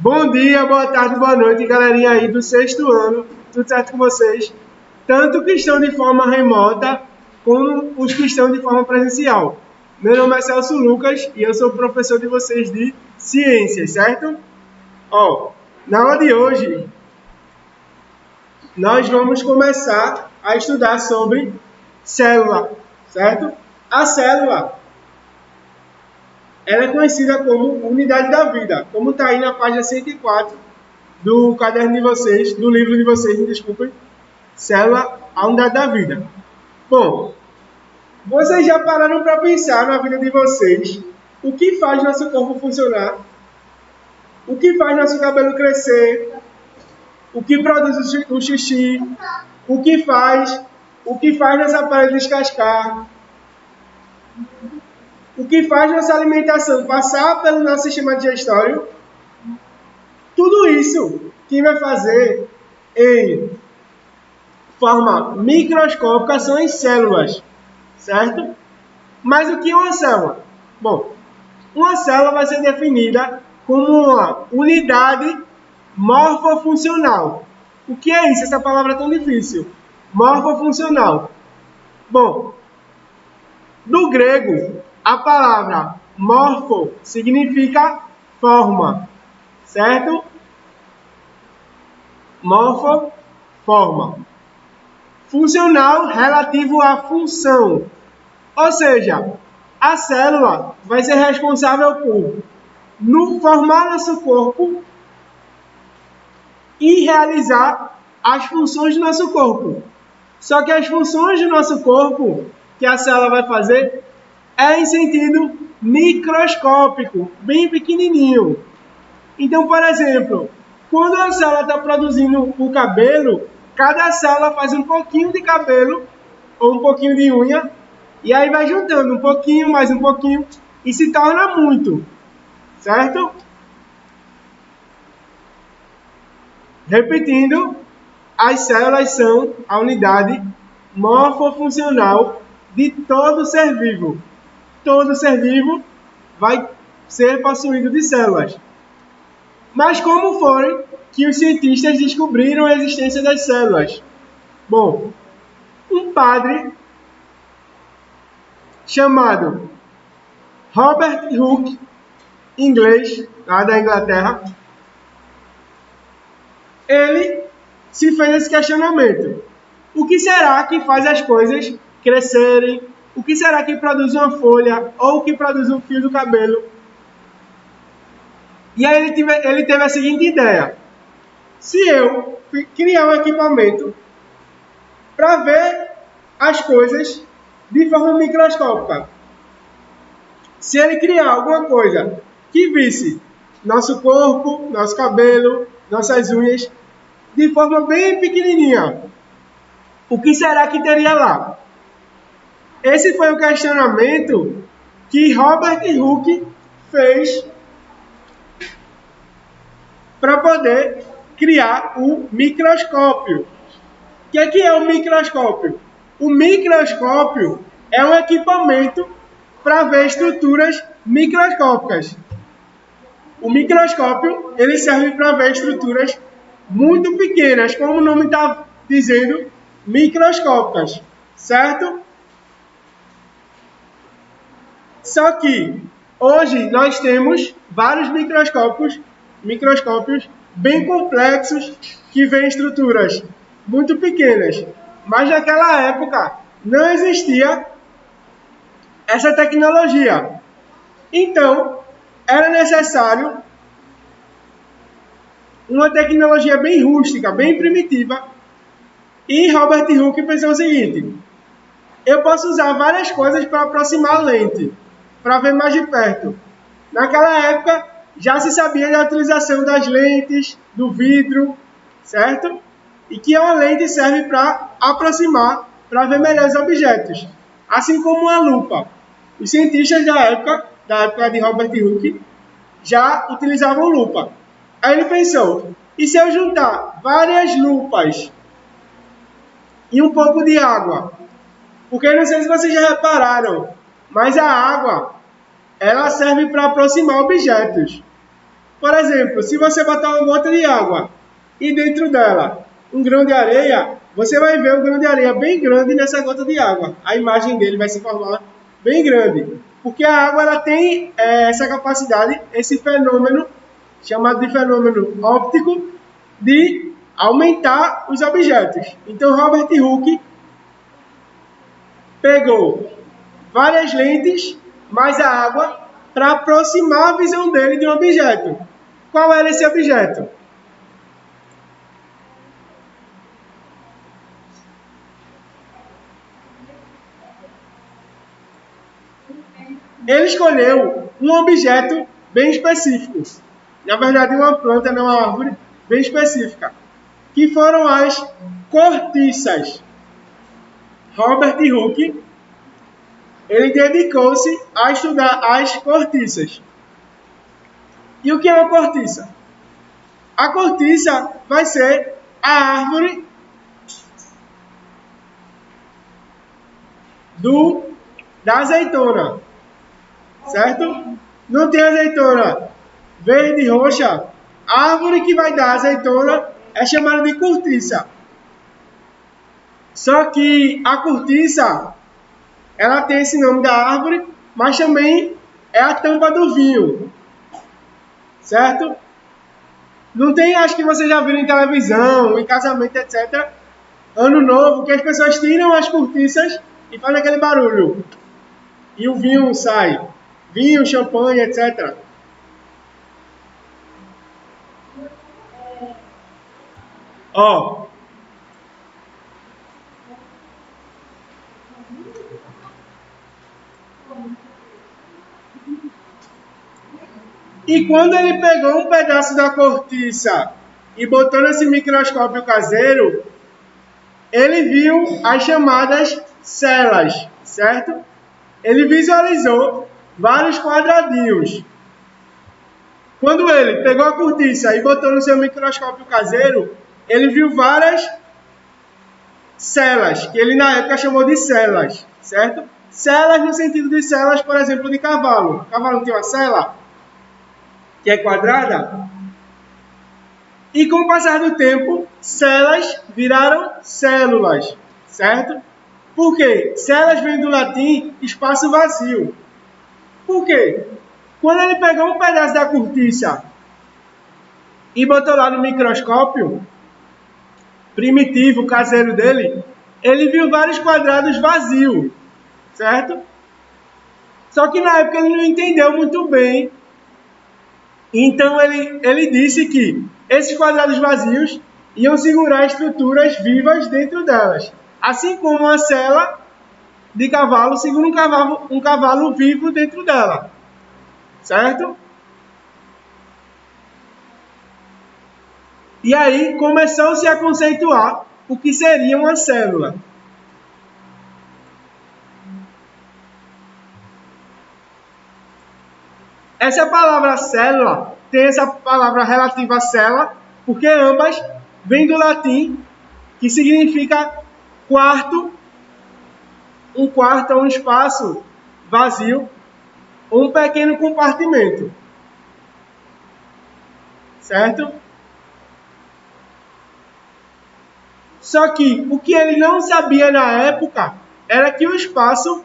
Bom dia, boa tarde, boa noite, galerinha aí do sexto ano. Tudo certo com vocês? Tanto que estão de forma remota, como os que estão de forma presencial. Meu nome é Celso Lucas e eu sou professor de vocês de ciências, certo? Na aula de hoje, nós vamos começar a estudar sobre célula, certo? A célula, ela é conhecida como unidade da vida, como está aí na página 104 do caderno de vocês, do livro de vocês, me desculpem, Célula, a unidade da vida. Bom, vocês já pararam para pensar na vida de vocês o que faz nosso corpo funcionar? O que faz nosso cabelo crescer? O que produz o xixi? O que faz nossa pele descascar? O que faz nossa alimentação passar pelo nosso sistema digestório? Tudo isso, quem vai fazer em forma microscópica são as células, certo? Mas o que é uma célula? Bom, uma célula vai ser definida como uma unidade morfofuncional. O que é isso? Essa palavra é tão difícil. Morfofuncional. Bom, do grego, a palavra morfo significa forma, certo? Morfo, forma. Funcional relativo à função. Ou seja, a célula vai ser responsável por formar nosso corpo e realizar as funções do nosso corpo. Só que as funções do nosso corpo que a célula vai fazer é em sentido microscópico, bem pequenininho. Então, por exemplo, quando a célula está produzindo o cabelo, cada célula faz um pouquinho de cabelo ou um pouquinho de unha, e aí vai juntando um pouquinho, mais um pouquinho, e se torna muito, certo? Repetindo, as células são a unidade morfofuncional de todo ser vivo. Todo ser vivo vai ser possuído de células. Mas como foi que os cientistas descobriram a existência das células? Bom, um padre chamado Robert Hooke, inglês, lá da Inglaterra, ele se fez esse questionamento. O que será que faz as coisas crescerem? O que será que produz uma folha ou o que produz um fio do cabelo? E aí ele teve a seguinte ideia. Se eu criar um equipamento para ver as coisas de forma microscópica, se ele criar alguma coisa que visse nosso corpo, nosso cabelo, nossas unhas, de forma bem pequenininha, o que será que teria lá? Esse foi o questionamento que Robert Hooke fez para poder criar o microscópio. O que é o microscópio? O microscópio é um equipamento para ver estruturas microscópicas. O microscópio ele serve para ver estruturas muito pequenas, como o nome está dizendo, microscópicas, certo? Só que hoje nós temos vários microscópios bem complexos que veem estruturas muito pequenas. Mas naquela época não existia essa tecnologia. Então, era necessário uma tecnologia bem rústica, bem primitiva. E Robert Hooke pensou o seguinte: eu posso usar várias coisas para aproximar a lente, para ver mais de perto. Naquela época, já se sabia da utilização das lentes, do vidro, certo? E que uma lente serve para aproximar, para ver melhores objetos. Assim como uma lupa. Os cientistas da época de Robert Hooke, já utilizavam lupa. Aí ele pensou, e se eu juntar várias lupas e um pouco de água? Porque não sei se vocês já repararam, mas a água, ela serve para aproximar objetos. Por exemplo, se você botar uma gota de água e dentro dela um grão de areia, você vai ver um grão de areia bem grande nessa gota de água. A imagem dele vai se formar bem grande. Porque a água ela tem essa capacidade, esse fenômeno, chamado de fenômeno óptico, de aumentar os objetos. Então, Robert Hooke pegou várias lentes mais a água para aproximar a visão dele de um objeto. Qual era esse objeto? Ele escolheu um objeto bem específico. Na verdade, uma planta, não uma árvore, bem específica. Que foram as cortiças. Robert Hooke, ele dedicou-se a estudar as cortiças. E o que é uma cortiça? A cortiça vai ser a árvore da azeitona. Certo? Não tem azeitona verde e roxa. A árvore que vai dar azeitona é chamada de cortiça. Só que a cortiça, ela tem esse nome da árvore, mas também é a tampa do vinho. Certo? Não tem, acho que vocês já viram em televisão, em casamento, etc. Ano novo, que as pessoas tiram as cortiças e fazem aquele barulho. E o vinho sai. Vinho, champanhe, etc. Ó. E quando ele pegou um pedaço da cortiça e botou nesse microscópio caseiro, ele viu as chamadas celas, certo? Ele visualizou vários quadradinhos. Quando ele pegou a cortiça e botou no seu microscópio caseiro, ele viu várias celas, que ele na época chamou de celas, certo? Celas no sentido de celas, por exemplo, de cavalo. O cavalo tem uma cela que é quadrada. E com o passar do tempo, celas viraram células, certo? Por quê? Celas vem do latim espaço vazio. Por quê? Quando ele pegou um pedaço da cortiça e botou lá no microscópio primitivo, caseiro dele, ele viu vários quadrados vazios, certo? Só que na época ele não entendeu muito bem. Então ele disse que esses quadrados vazios iam segurar estruturas vivas dentro delas. Assim como uma cela de cavalo segura um cavalo vivo dentro dela. Certo? E aí começou-se a conceituar o que seria uma célula. Essa palavra célula tem essa palavra relativa a cela, porque ambas vêm do latim, que significa quarto. Um quarto é um espaço vazio, um pequeno compartimento. Certo? Só que o que ele não sabia na época era que o espaço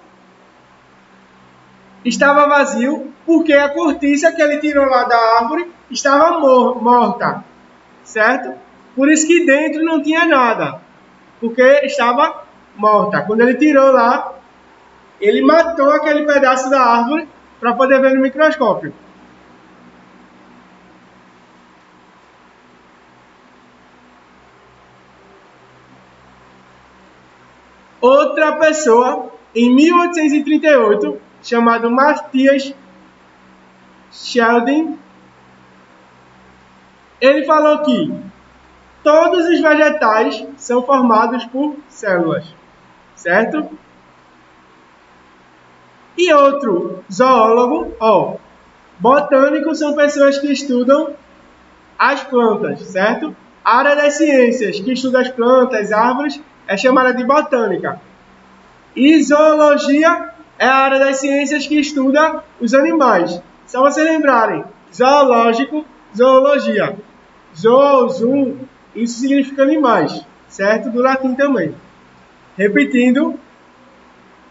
estava vazio porque a cortiça que ele tirou lá da árvore estava morta, certo? Por isso que dentro não tinha nada, porque estava morta. Quando ele tirou lá, ele matou aquele pedaço da árvore para poder ver no microscópio. Outra pessoa, em 1838, chamado Matthias Sheldon, ele falou que todos os vegetais são formados por células, certo? E outro zoólogo, botânicos são pessoas que estudam as plantas, certo? A área das ciências que estuda as plantas, árvores, é chamada de botânica. E zoologia é a área das ciências que estuda os animais. Só vocês lembrarem, zoológico Zoologia. Zoo, zoom, isso significa animais, certo? Do latim também. Repetindo,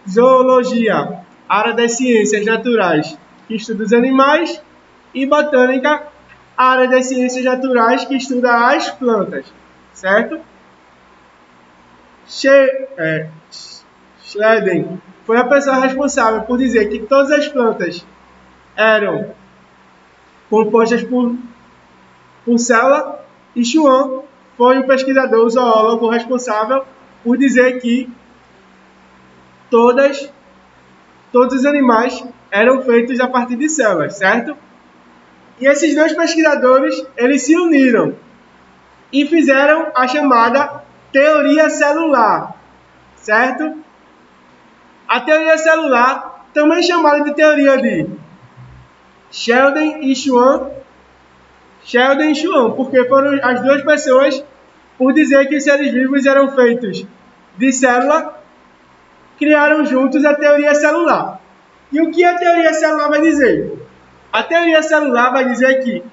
zoologia, área das ciências naturais, que estuda os animais, e botânica, área das ciências naturais, que estuda as plantas, certo? Schleden foi a pessoa responsável por dizer que todas as plantas eram compostas por célula, e Schwann foi o pesquisador, o zoólogo responsável por dizer que todos os animais eram feitos a partir de células, certo? E esses dois pesquisadores, eles se uniram e fizeram a chamada teoria celular, certo? A teoria celular, também chamada de teoria de Sheldon e Schwann, porque foram as duas pessoas por dizer que os seres vivos eram feitos de célula, criaram juntos a teoria celular. E o que a teoria celular vai dizer? A teoria celular vai dizer que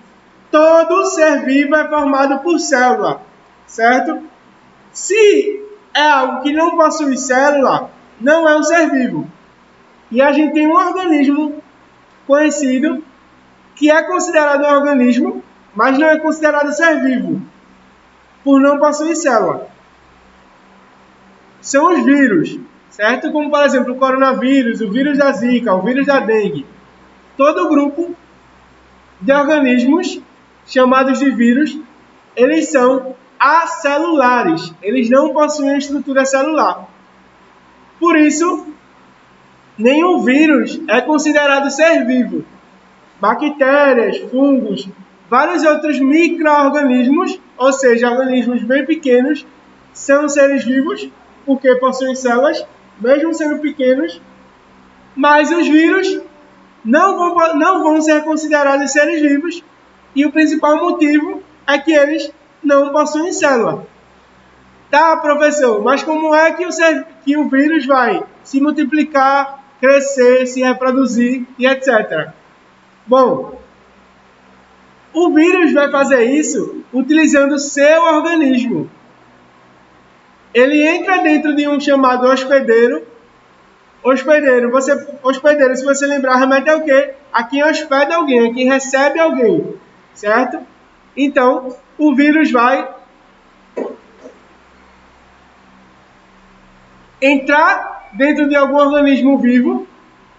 todo ser vivo é formado por célula, certo? Se é algo que não possui célula, não é um ser vivo. E a gente tem um organismo conhecido que é considerado um organismo, mas não é considerado ser vivo, por não possuir célula. São os vírus, certo? Como, por exemplo, o coronavírus, o vírus da Zika, o vírus da dengue. Todo grupo de organismos chamados de vírus, eles são acelulares. Eles não possuem estrutura celular. Por isso, nenhum vírus é considerado ser vivo. Bactérias, fungos, vários outros micro-organismos, ou seja, organismos bem pequenos, são seres vivos, porque possuem células, mesmo sendo pequenos, mas os vírus não vão ser considerados seres vivos, e o principal motivo é que eles não possuem célula. Tá, professor, mas como é que o vírus vai se multiplicar, crescer, se reproduzir e etc.? Bom, o vírus vai fazer isso utilizando o seu organismo. Ele entra dentro de um chamado hospedeiro. Hospedeiro, se você lembrar, remete ao quê? A quem hospeda alguém, a quem recebe alguém, certo? Então, o vírus vai entrar dentro de algum organismo vivo,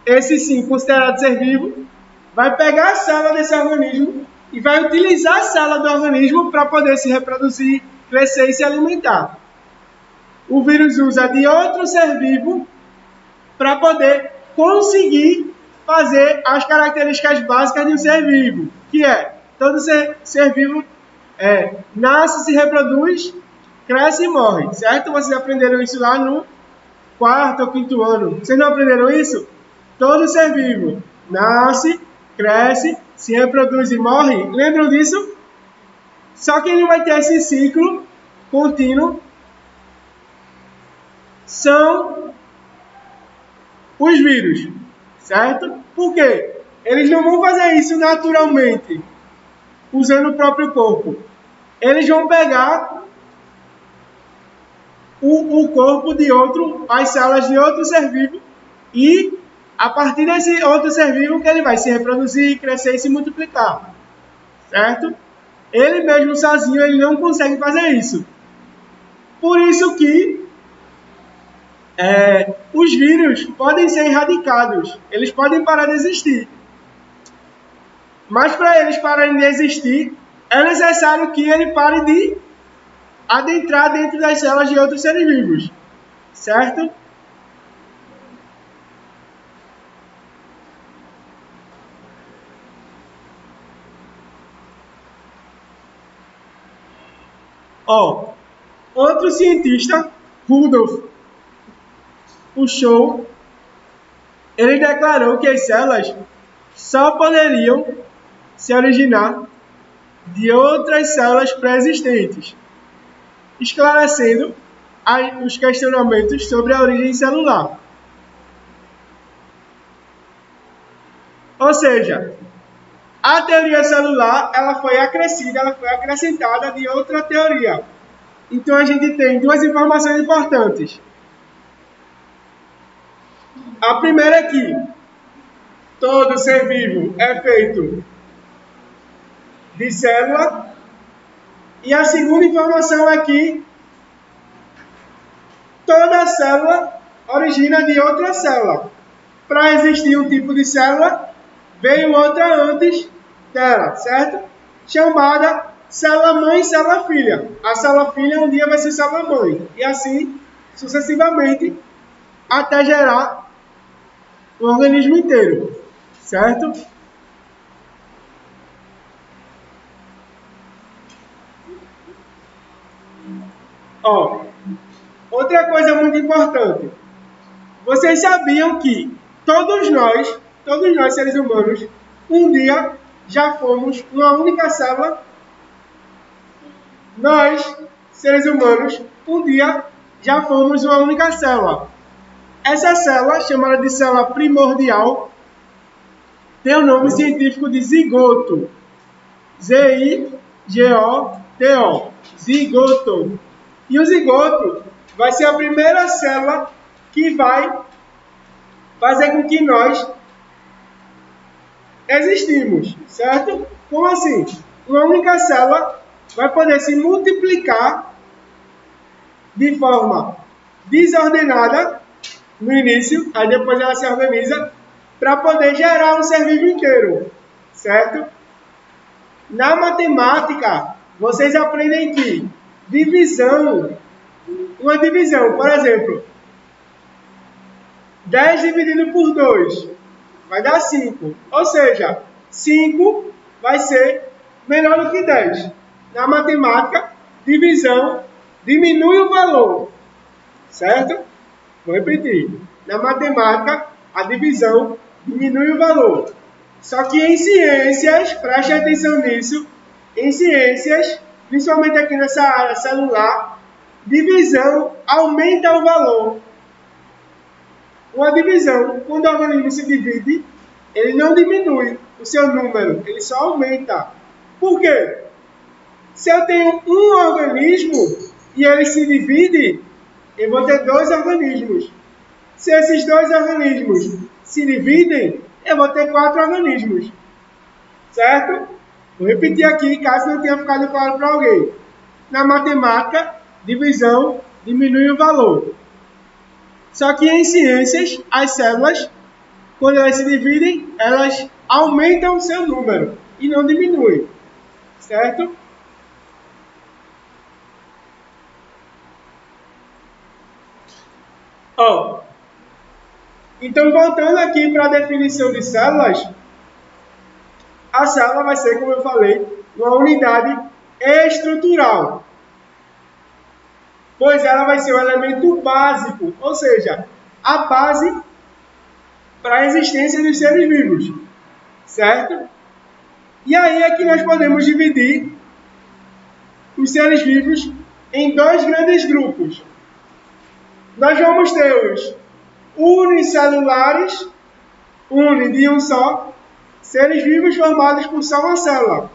esse sim, considerado ser vivo, vai pegar a célula desse organismo e vai utilizar a célula do organismo para poder se reproduzir, crescer e se alimentar. O vírus usa de outro ser vivo para poder conseguir fazer as características básicas de um ser vivo, que é, todo ser vivo nasce, se reproduz, cresce e morre, certo? Vocês aprenderam isso lá no 4º ou 5º ano. Vocês não aprenderam isso? Todo ser vivo nasce, cresce, se reproduz e morre. Lembram disso? Só que ele vai ter esse ciclo contínuo. São os vírus, certo? Por quê? Eles não vão fazer isso naturalmente, usando o próprio corpo. Eles vão pegar o corpo de outro, as células de outro ser vivo, e a partir desse outro ser vivo que ele vai se reproduzir, crescer e se multiplicar, certo? Ele mesmo sozinho ele não consegue fazer isso. Por isso que os vírus podem ser erradicados, eles podem parar de existir. Mas para eles pararem de existir, é necessário que ele pare de adentrar dentro das células de outros seres vivos, certo? Outro cientista, Rudolf Virchow, ele declarou que as células só poderiam se originar de outras células pré-existentes, esclarecendo os questionamentos sobre a origem celular. Ou seja, A teoria celular, ela foi acrescida, ela foi acrescentada de outra teoria. Então, a gente tem duas informações importantes. A primeira é que todo ser vivo é feito de célula. E a segunda informação é que toda célula origina de outra célula. Para existir um tipo de célula, veio outra antes dela, certo? Chamada célula-mãe e célula-filha. A célula-filha um dia vai ser célula-mãe. E assim, sucessivamente, até gerar o organismo inteiro, certo? Ó, outra coisa muito importante. Vocês sabiam que todos nós seres humanos, um dia já fomos uma única célula? Nós, seres humanos, um dia já fomos uma única célula. Essa célula, chamada de célula primordial, tem o nome científico de zigoto. Z-I-G-O-T-O. Zigoto. E o zigoto vai ser a primeira célula que vai fazer com que nós existimos, certo? Como assim? Uma única célula vai poder se multiplicar de forma desordenada no início, aí depois ela se organiza para poder gerar um ser vivo inteiro, certo? Na matemática, vocês aprendem que uma divisão, por exemplo, 10 dividido por 2 vai dar 5. Ou seja, 5 vai ser menor do que 10. Na matemática, divisão diminui o valor, certo? Vou repetir. Na matemática, a divisão diminui o valor. Só que em ciências, preste atenção nisso, em ciências, principalmente aqui nessa área celular, divisão aumenta o valor. Uma divisão, quando o organismo se divide, ele não diminui o seu número, ele só aumenta. Por quê? Se eu tenho um organismo e ele se divide, eu vou ter dois organismos. Se esses dois organismos se dividem, eu vou ter 4 organismos. Certo? Vou repetir aqui, caso não tenha ficado claro para alguém. Na matemática, divisão diminui o valor. Só que em ciências, as células, quando elas se dividem, elas aumentam o seu número e não diminuem. Certo? Ó, então, voltando aqui para a definição de células, a célula vai ser, como eu falei, uma unidade estrutural, pois ela vai ser o elemento básico, ou seja, a base para a existência dos seres vivos, certo? E aí é que nós podemos dividir os seres vivos em dois grandes grupos. Nós vamos ter os unicelulares, uni de um só, seres vivos formados por só uma célula.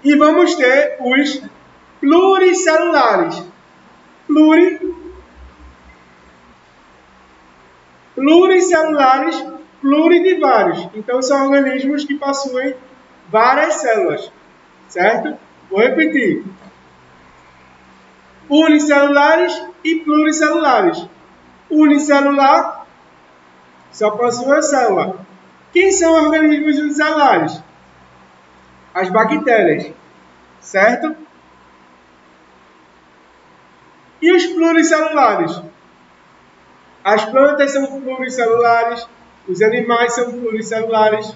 E vamos ter os pluricelulares. Pluricelulares, pluri de vários. Então, são organismos que possuem várias células. Certo? Vou repetir. Unicelulares e pluricelulares. Unicelular só possui uma célula. Quem são organismos unicelulares? As bactérias, certo? E os pluricelulares? As plantas são pluricelulares, os animais são pluricelulares.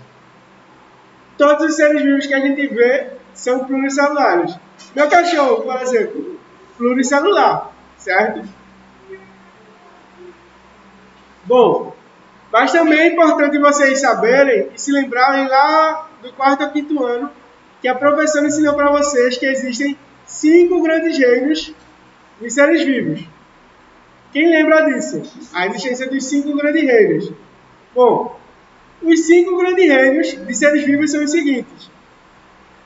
Todos os seres vivos que a gente vê são pluricelulares. Meu cachorro, por exemplo, pluricelular, certo? Bom, Mas também é importante vocês saberem e se lembrarem lá do 4º ao 5º ano que a professora ensinou para vocês que existem 5 grandes reinos de seres vivos. Quem lembra disso? A existência dos 5 grandes reinos. Bom, os 5 grandes reinos de seres vivos são os seguintes: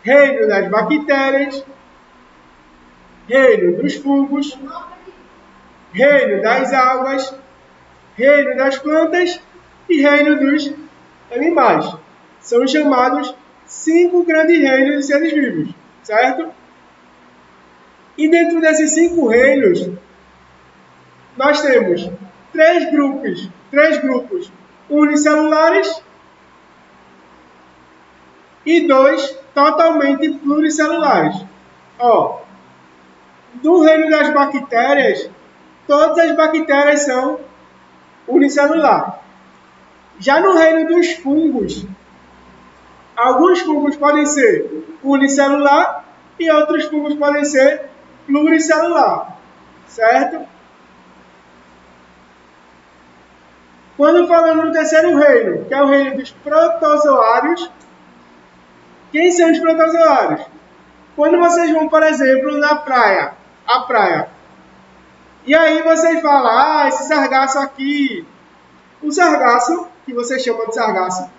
reino das bactérias, reino dos fungos, reino das algas, reino das plantas e reino dos animais. São chamados 5 grandes reinos de seres vivos, certo? E dentro desses 5 reinos, nós temos 3 grupos unicelulares e 2 totalmente pluricelulares. Ó, do reino das bactérias, todas as bactérias são unicelulares. Já no reino dos fungos, alguns fungos podem ser unicelular e outros fungos podem ser pluricelular, certo? Quando falamos no terceiro reino, que é o reino dos protozoários, quem são os protozoários? Quando vocês vão, por exemplo, na praia, e aí vocês falam, esse sargaço aqui, o sargaço, que vocês chamam de sargaço,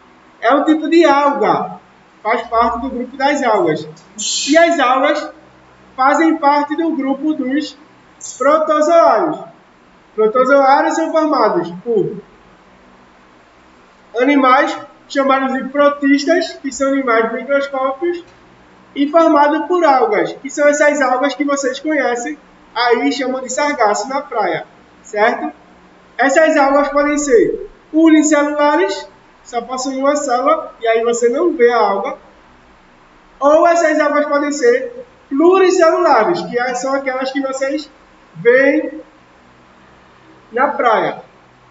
é um tipo de alga, faz parte do grupo das algas. E as algas fazem parte do grupo dos protozoários. Protozoários são formados por animais chamados de protistas, que são animais microscópicos, e formados por algas, que são essas algas que vocês conhecem, aí chamam de sargaço na praia, certo? Essas algas podem ser unicelulares, só possuem uma célula, e aí você não vê a alga, ou essas algas podem ser pluricelulares, que são aquelas que vocês veem na praia.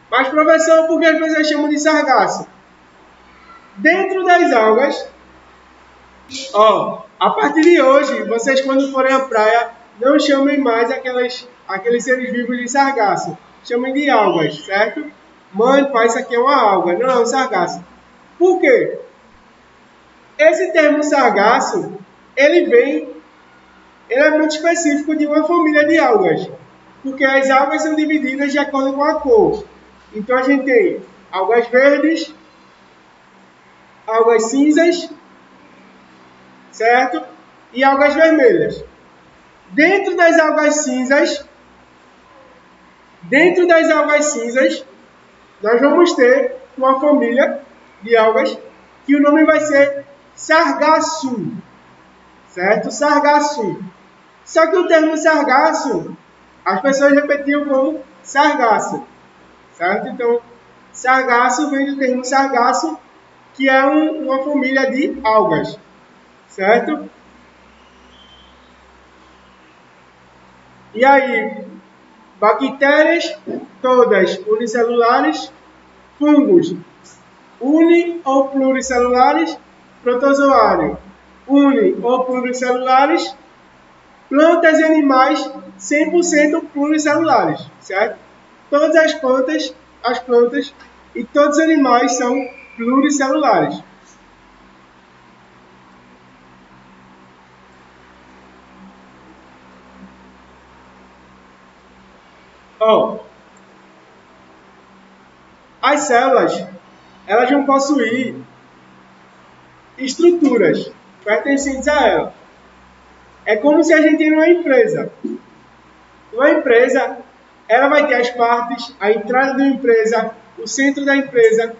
Mas, professor, por que as pessoas chamam de sargaço? Dentro das algas, a partir de hoje, vocês quando forem à praia, não chamem mais aqueles seres vivos de sargaço. Chamem de algas, certo? Mãe, pai, isso aqui é uma alga. Não, é um sargaço. Por quê? Esse termo sargaço, ele é muito específico de uma família de algas. Porque as algas são divididas de acordo com a cor. Então a gente tem algas verdes, algas cinzas, certo? E algas vermelhas. Dentro das algas cinzas, nós vamos ter uma família de algas que o nome vai ser Sargassum, certo? Sargassum. Só que o termo sargaço, as pessoas repetiam como sargaço, certo? Então, sargaço vem do termo sargaço, que é uma família de algas, certo? E aí, bactérias, todas unicelulares, fungos, uni ou pluricelulares, protozoário, uni ou pluricelulares, plantas e animais 100% pluricelulares, certo? Todas as plantas e todos os animais são pluricelulares. As células, elas vão possuir estruturas pertencentes a elas. É como se a gente tem uma empresa. Uma empresa, ela vai ter as partes, a entrada da empresa, o centro da empresa,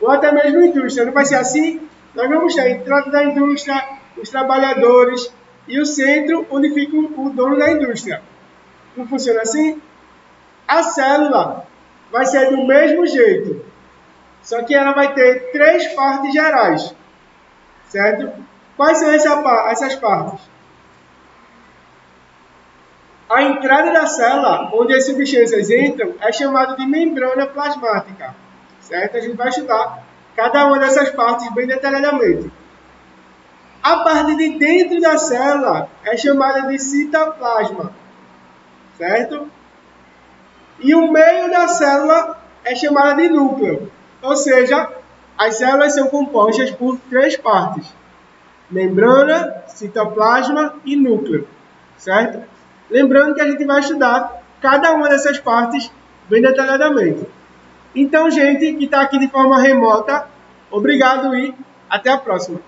ou até mesmo a indústria. Não vai ser assim? Nós vamos ter a entrada da indústria, os trabalhadores e o centro onde fica o dono da indústria. Não funciona assim? A célula vai ser do mesmo jeito, só que ela vai ter 3 partes gerais, certo? Quais são essas partes? A entrada da célula, onde as substâncias entram, é chamada de membrana plasmática, certo? A gente vai estudar cada uma dessas partes bem detalhadamente. A parte de dentro da célula é chamada de citoplasma, certo? E o meio da célula é chamada de núcleo. Ou seja, as células são compostas por 3 partes: membrana, citoplasma e núcleo, certo? Lembrando que a gente vai estudar cada uma dessas partes bem detalhadamente. Então, gente que está aqui de forma remota, obrigado e até a próxima.